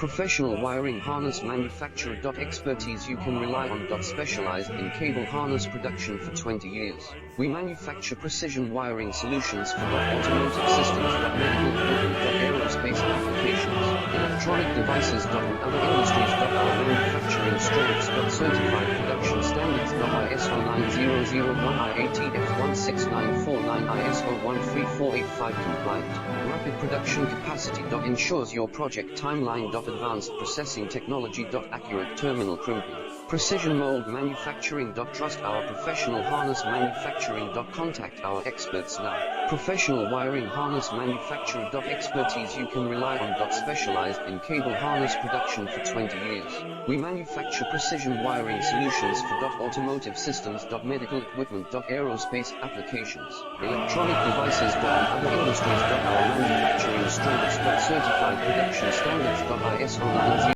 Professional wiring harness manufacturer. Expertise you can rely on. Specialized in cable harness production for 20 years. We manufacture precision wiring solutions for automotive systems, medical equipment, aerospace applications, electronic devices, and other industries. Our manufacturing strengths. Certified production standards. ISO 9001, IATF 16949, ISO 13485 compliant. Rapid production capacity. Ensures your project timeline. Advanced processing technology. Accurate terminal crimping. Precision mold manufacturing. Trust our professional harness manufacturing. Contact our experts now. Professional wiring harness manufacturer. Expertise you can rely on. Specialized in cable harness production for 20 years. We manufacture precision wiring solutions for automotive systems, medical equipment, aerospace applications, electronic devices, and other industries. Our manufacturing strengths. Certified production standards. ISO 90